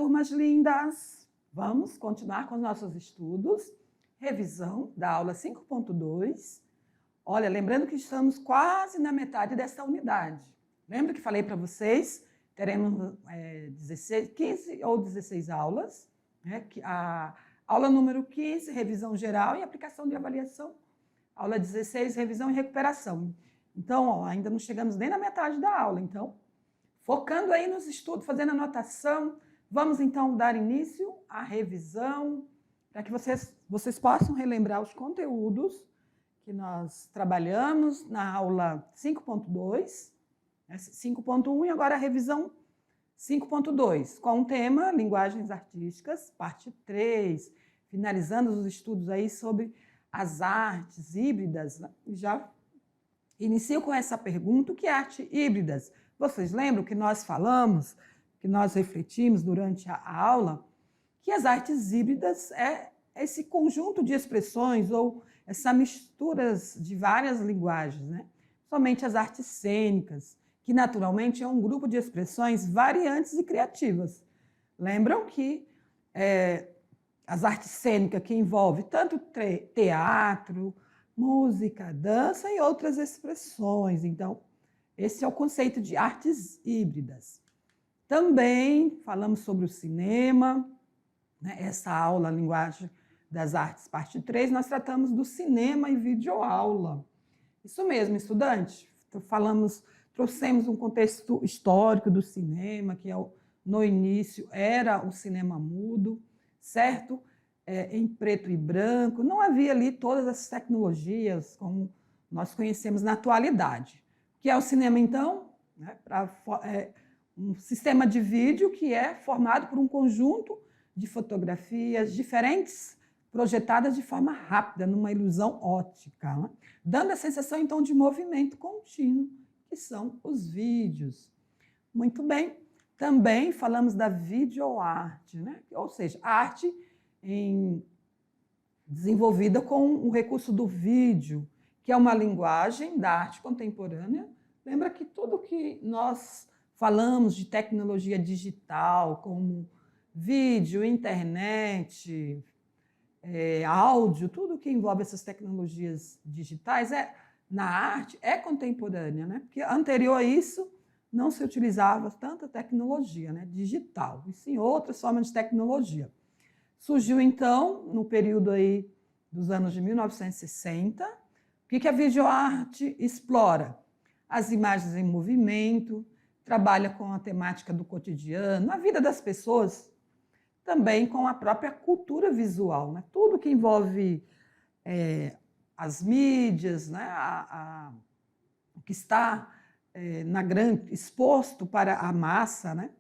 turmas lindas! Vamos continuar com os nossos estudos, revisão da aula 5.2. Olha, lembrando que estamos quase na metade dessa unidade. Lembra que falei para vocês, teremos 15 ou 16 aulas, né? A aula número 15, revisão geral e aplicação de avaliação. Aula 16, revisão e recuperação. Então, ó, ainda não chegamos nem na metade da aula, então, focando aí nos estudos, fazendo anotação, vamos então dar início à revisão, para que vocês possam relembrar os conteúdos que nós trabalhamos na aula 5.2, 5.1 e agora a revisão 5.2, com o tema Linguagens Artísticas, parte 3, finalizando os estudos aí sobre as artes híbridas. Já inicio com essa pergunta: o que é arte híbridas? Vocês lembram que nós falamos, que nós refletimos durante a aula, que as artes híbridas é esse conjunto de expressões ou essa misturas de várias linguagens, né? Somente as artes cênicas, que naturalmente é um grupo de expressões variantes e criativas. Lembram que as artes cênicas que envolve tanto teatro, música, dança e outras expressões. Então, esse é o conceito de artes híbridas. Também falamos sobre o cinema, né? Essa aula, Linguagem das Artes, parte 3, nós tratamos do cinema e videoaula. Isso mesmo, estudante. Trouxemos um contexto histórico do cinema, que no início era o cinema mudo, certo? Em preto e branco. Não havia ali todas as tecnologias como nós conhecemos na atualidade. O que é o cinema, então? Um sistema de vídeo que é formado por um conjunto de fotografias diferentes, projetadas de forma rápida, numa ilusão óptica, né? Dando a sensação, então, de movimento contínuo, que são os vídeos. Muito bem. Também falamos da videoarte, né? Ou seja, arte desenvolvida com o recurso do vídeo, que é uma linguagem da arte contemporânea. Lembra que tudo que nós falamos de tecnologia digital, como vídeo, internet, áudio, tudo que envolve essas tecnologias digitais na arte é contemporânea, né? Porque anterior a isso não se utilizava tanta tecnologia, né, digital, e sim outras formas de tecnologia. Surgiu, então, no período aí dos anos de 1960, o que a videoarte explora? As imagens em movimento, trabalha com a temática do cotidiano, a vida das pessoas, também com a própria cultura visual, né? Tudo que envolve as mídias, né? O que está exposto para a massa, né?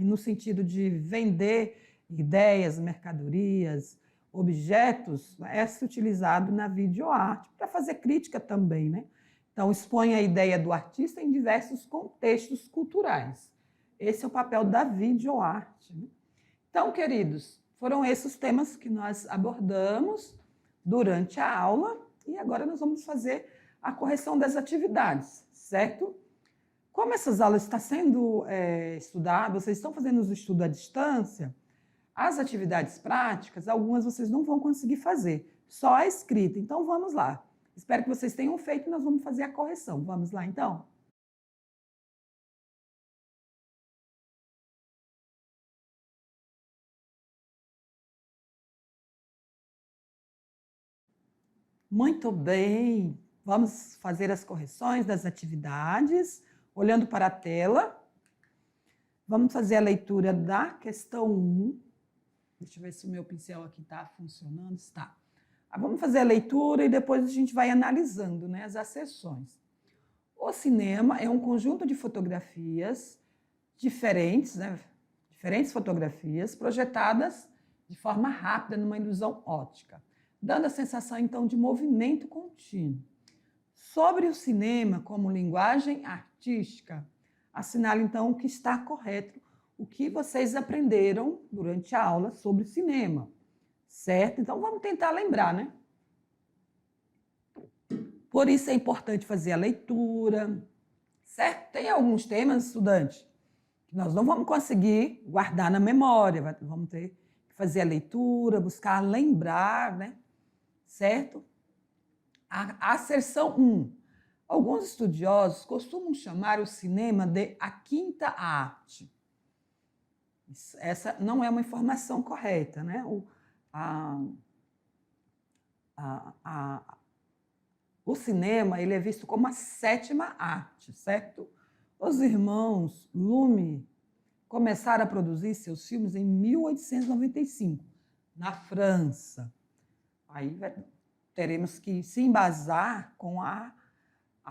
No sentido de vender ideias, mercadorias, objetos, é utilizado na videoarte, para fazer crítica também, né? Então, expõe a ideia do artista em diversos contextos culturais. Esse é o papel da videoarte, né? Então, queridos, foram esses os temas que nós abordamos durante a aula e agora nós vamos fazer a correção das atividades, certo? Como essas aulas estão sendo estudadas, vocês estão fazendo os estudos à distância, as atividades práticas, algumas vocês não vão conseguir fazer, só a escrita. Então, vamos lá. Espero que vocês tenham feito e nós vamos fazer a correção. Vamos lá, então? Muito bem. Vamos fazer as correções das atividades, olhando para a tela. Vamos fazer a leitura da questão 1. Deixa eu ver se o meu pincel aqui está funcionando. Está. Vamos fazer a leitura e depois a gente vai analisando, né, as asserções. O cinema é um conjunto de fotografias diferentes, né, diferentes fotografias projetadas de forma rápida numa ilusão óptica, dando a sensação, então, de movimento contínuo. Sobre o cinema como linguagem artística, assinale, então, o que está correto, o que vocês aprenderam durante a aula sobre cinema, certo? Então, vamos tentar lembrar, né? Por isso é importante fazer a leitura, certo? Tem alguns temas, estudantes, nós não vamos conseguir guardar na memória, vamos ter que fazer a leitura, buscar lembrar, né? Certo? A acerção 1. Alguns estudiosos costumam chamar o cinema de a quinta arte. Essa não é uma informação correta, né? O cinema ele é visto como a sétima arte, certo? Os irmãos Lumière começaram a produzir seus filmes em 1895, na França. Aí teremos que se embasar com a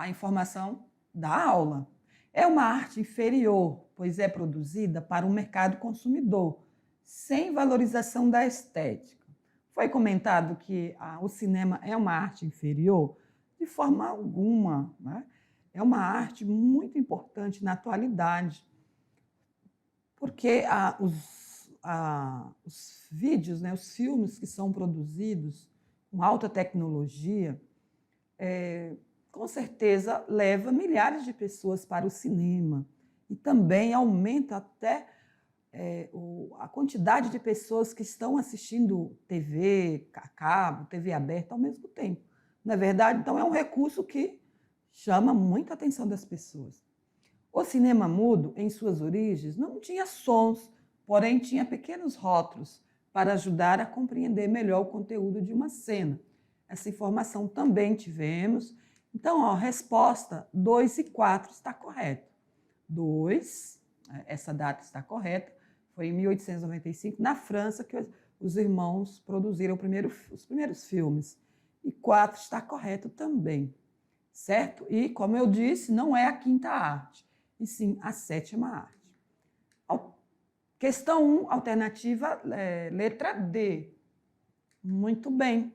informação da aula. É uma arte inferior, pois é produzida para o mercado consumidor, sem valorização da estética. Foi comentado que o cinema é uma arte inferior? De forma alguma, né? É uma arte muito importante na atualidade, porque os vídeos, né, os filmes que são produzidos com alta tecnologia, com certeza leva milhares de pessoas para o cinema e também aumenta até a quantidade de pessoas que estão assistindo TV, cabo, TV aberta ao mesmo tempo. Não é verdade? Então, é um recurso que chama muita atenção das pessoas. O cinema mudo, em suas origens, não tinha sons, porém tinha pequenos rótulos para ajudar a compreender melhor o conteúdo de uma cena. Essa informação também tivemos. Então, a resposta 2 e 4 está correta. 2, essa data está correta, foi em 1895, na França, que os irmãos produziram os primeiros filmes. E 4 está correto também, certo? E, como eu disse, não é a quinta arte, e sim a sétima arte. Questão 1, alternativa letra D. Muito bem.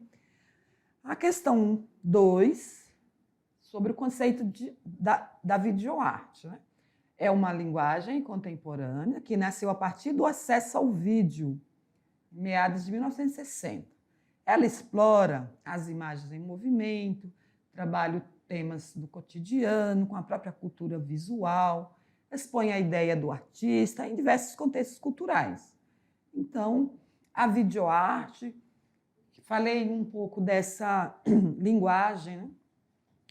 A questão 2, sobre o conceito da videoarte, né? É uma linguagem contemporânea que nasceu a partir do acesso ao vídeo, em meados de 1960. Ela explora as imagens em movimento, trabalha temas do cotidiano, com a própria cultura visual, expõe a ideia do artista em diversos contextos culturais. Então, a videoarte, falei um pouco dessa linguagem, né?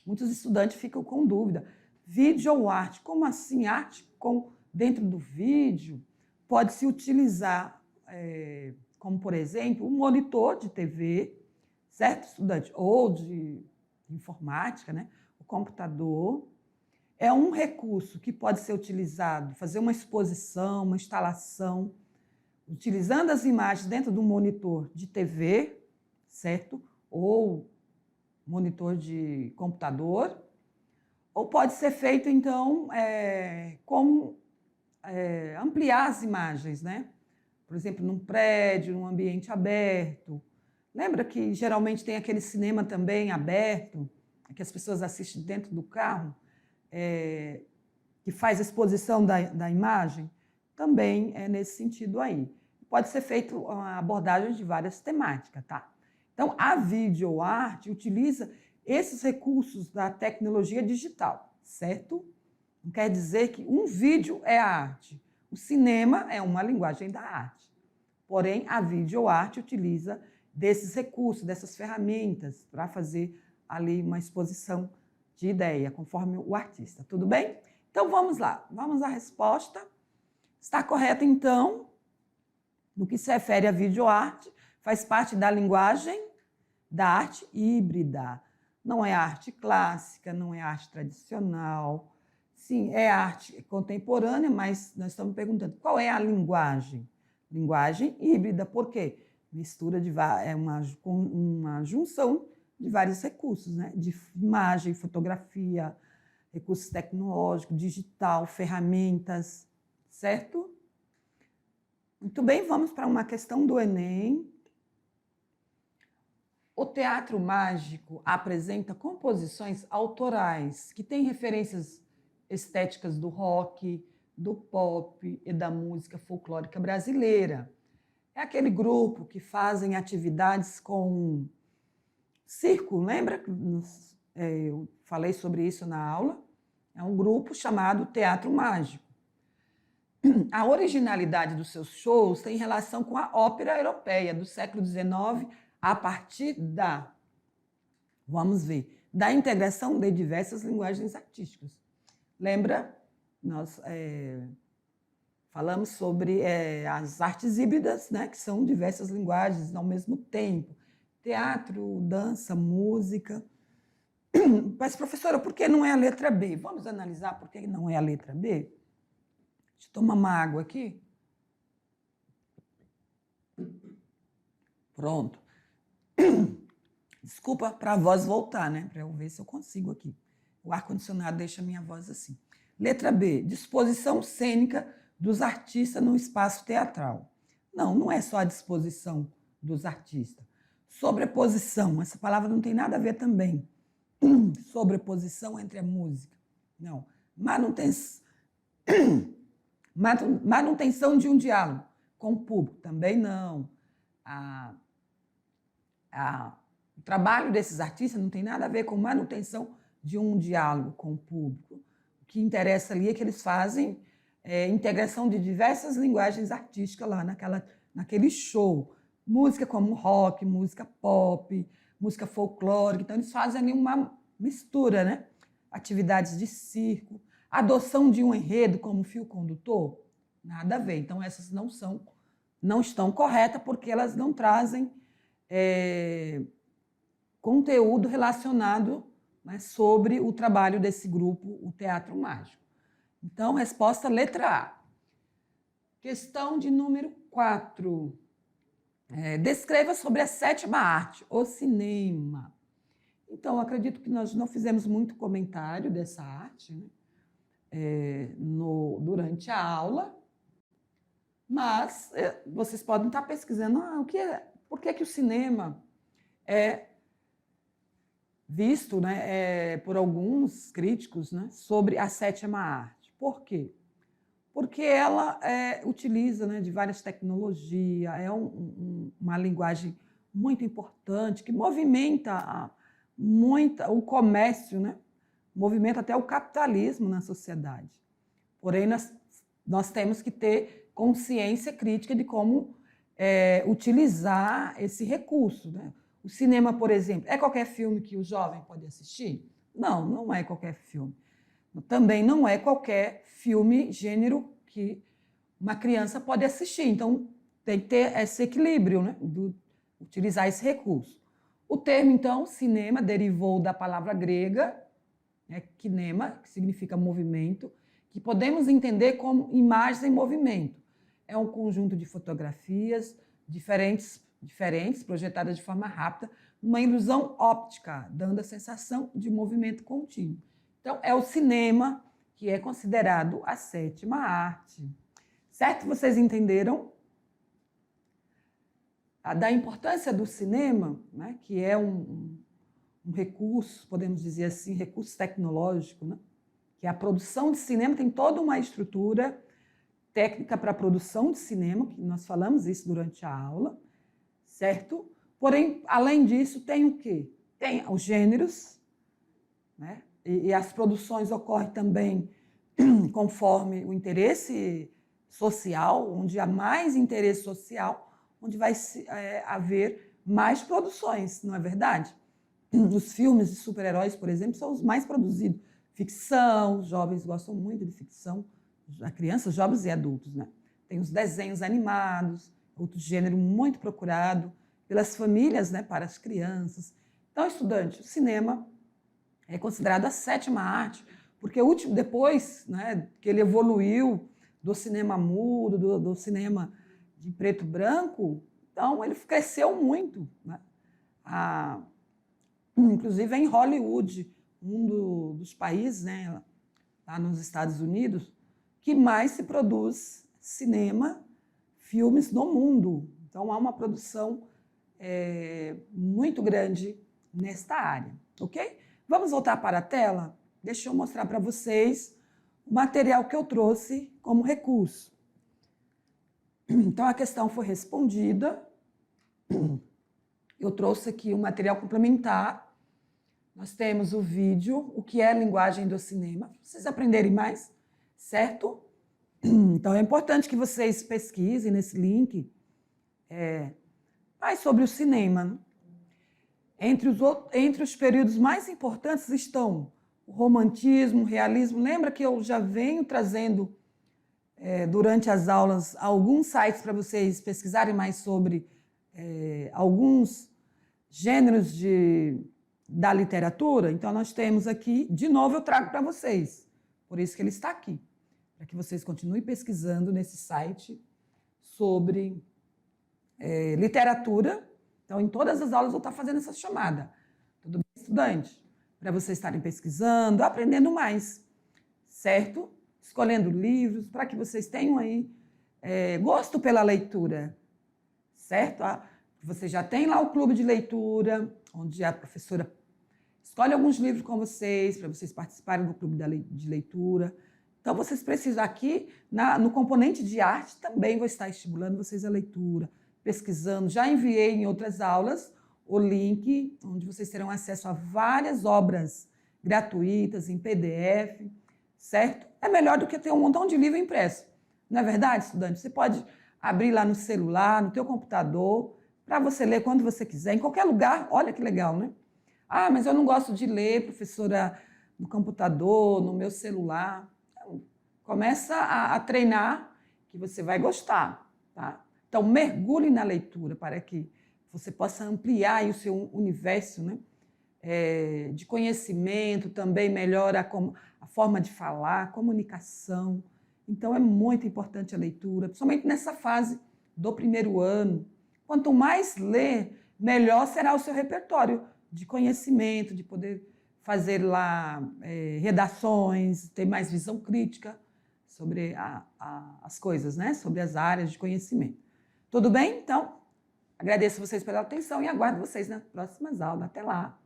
Muitos estudantes ficam com dúvida. Videoarte, como assim? Arte dentro do vídeo? Pode-se utilizar, como, por exemplo, um monitor de TV, certo, estudante? Ou de informática, né? O computador. É um recurso que pode ser utilizado, fazer uma exposição, uma instalação, utilizando as imagens dentro do monitor de TV, certo? Ou monitor de computador. Ou pode ser feito, então, como ampliar as imagens, né? Por exemplo, num prédio, num ambiente aberto. Lembra que geralmente tem aquele cinema também aberto, que as pessoas assistem dentro do carro, que faz exposição da imagem? Também é nesse sentido aí. Pode ser feito uma abordagem de várias temáticas, tá? Então, a videoarte utiliza esses recursos da tecnologia digital, certo? Não quer dizer que um vídeo é a arte. O cinema é uma linguagem da arte. Porém, a videoarte utiliza desses recursos, dessas ferramentas, para fazer ali uma exposição de ideia, conforme o artista. Tudo bem? Então, vamos lá. Vamos à resposta. Está correto, então, no que se refere à videoarte, faz parte da linguagem da arte híbrida. Não é arte clássica, não é arte tradicional. Sim, é arte contemporânea, mas nós estamos perguntando qual é a linguagem? Linguagem híbrida, por quê? Mistura uma junção de vários recursos, né? De imagem, fotografia, recursos tecnológicos, digital, ferramentas, certo? Muito bem, vamos para uma questão do Enem. O teatro mágico apresenta composições autorais que têm referências estéticas do rock, do pop e da música folclórica brasileira. É aquele grupo que fazem atividades com circo, lembra? Eu falei sobre isso na aula. É um grupo chamado Teatro Mágico. a originalidade dos seus shows tem relação com a ópera europeia do século XIX, a partir vamos ver, da integração de diversas linguagens artísticas. Lembra? Nós falamos sobre as artes híbridas, né, que são diversas linguagens ao mesmo tempo. Teatro, dança, música. Mas, professora, por que não é a letra B? Vamos analisar por que não é a letra B? Deixa eu tomar uma água aqui. Pronto. Desculpa para a voz voltar, né? Para eu ver se eu consigo aqui. O ar-condicionado deixa a minha voz assim. Letra B, disposição cênica dos artistas no espaço teatral. Não, não é só a disposição dos artistas. Sobreposição, essa palavra não tem nada a ver também. Sobreposição entre a música. Não. Manutenção de um diálogo com o público. Também não. O trabalho desses artistas não tem nada a ver com manutenção de um diálogo com o público. O que interessa ali é que eles fazem integração de diversas linguagens artísticas lá naquele show. Música como rock, música pop, música folclórica. Então, eles fazem ali uma mistura, né? Atividades de circo, adoção de um enredo como fio condutor. Nada a ver. Então, essas não estão corretas porque elas não trazem conteúdo relacionado, né, sobre o trabalho desse grupo, o Teatro Mágico. Então, resposta letra A. Questão de número 4. Descreva sobre a 7ª arte, o cinema. Então, acredito que nós não fizemos muito comentário dessa arte, né, durante a aula, mas vocês podem estar pesquisando por que o cinema é visto, né, por alguns críticos, né, sobre a 7ª arte. Por quê? Porque ela utiliza, né, de várias tecnologias, uma linguagem muito importante que movimenta o comércio, né, movimenta até o capitalismo na sociedade. Porém, nós temos que ter consciência crítica de como utilizar esse recurso, né? O cinema, por exemplo, é qualquer filme que o jovem pode assistir? Não, não é qualquer filme. Também não é qualquer filme, gênero, que uma criança pode assistir. Então, tem que ter esse equilíbrio, né, utilizar esse recurso. O termo, então, cinema, derivou da palavra grega, né, kinema, que significa movimento, que podemos entender como imagens em movimento. É um conjunto de fotografias diferentes, projetadas de forma rápida, uma ilusão óptica, dando a sensação de movimento contínuo. Então, é o cinema que é considerado a 7ª arte. Certo? Vocês entenderam? Da importância do cinema, né, que é um recurso, podemos dizer assim, recurso tecnológico, né, que a produção de cinema tem toda uma estrutura técnica para a produção de cinema, que nós falamos isso durante a aula, certo? Porém, além disso, tem o quê? Tem os gêneros, né? E as produções ocorrem também conforme o interesse social, onde há mais interesse social, onde vai haver mais produções, não é verdade? Os filmes de super-heróis, por exemplo, são os mais produzidos. Ficção, os jovens gostam muito de ficção, crianças, jovens e adultos, né? Tem os desenhos animados, outro gênero muito procurado pelas famílias, né, para as crianças. Então, estudante, o cinema é considerado a 7ª arte, porque depois, né, que ele evoluiu do cinema mudo, do cinema de preto e branco, então ele cresceu muito, né? Inclusive em Hollywood, um dos países, né, lá nos Estados Unidos, que mais se produz cinema, filmes no mundo. Então, há uma produção muito grande nesta área, ok? Vamos voltar para a tela? Deixa eu mostrar para vocês o material que eu trouxe como recurso. Então, a questão foi respondida. Eu trouxe aqui um material complementar. Nós temos o vídeo, o que é a linguagem do cinema, para vocês aprenderem mais, certo? Então, é importante que vocês pesquisem nesse link mais sobre o cinema. Entre os períodos mais importantes estão o romantismo, o realismo. Lembra que eu já venho trazendo, durante as aulas, alguns sites para vocês pesquisarem mais sobre alguns gêneros da literatura? Então, nós temos aqui, de novo, eu trago para vocês. Por isso que ele está aqui, para que vocês continuem pesquisando nesse site sobre literatura. Então, em todas as aulas eu vou estar fazendo essa chamada. Tudo bem, estudante? Para vocês estarem pesquisando, aprendendo mais, certo? Escolhendo livros, para que vocês tenham aí gosto pela leitura, certo? Você já tem lá o clube de leitura, onde a professora escolhe alguns livros com vocês, para vocês participarem do clube de leitura. Então, vocês precisam aqui, no componente de arte, também vou estar estimulando vocês a leitura, pesquisando. Já enviei em outras aulas o link, onde vocês terão acesso a várias obras gratuitas, em PDF, certo? É melhor do que ter um montão de livro impresso. Não é verdade, estudante? Você pode abrir lá no celular, no teu computador, para você ler quando você quiser, em qualquer lugar. Olha que legal, né? Ah, mas eu não gosto de ler, professora, no computador, no meu celular. Então, começa a treinar, que você vai gostar, tá? Então, mergulhe na leitura para que você possa ampliar aí o seu universo, né? De conhecimento, também melhora a forma de falar, a comunicação. Então, é muito importante a leitura, principalmente nessa fase do primeiro ano. Quanto mais ler, melhor será o seu repertório de conhecimento, de poder fazer lá redações, ter mais visão crítica sobre as coisas, né? Sobre as áreas de conhecimento. Tudo bem? Então, agradeço vocês pela atenção e aguardo vocês nas próximas aulas. Até lá!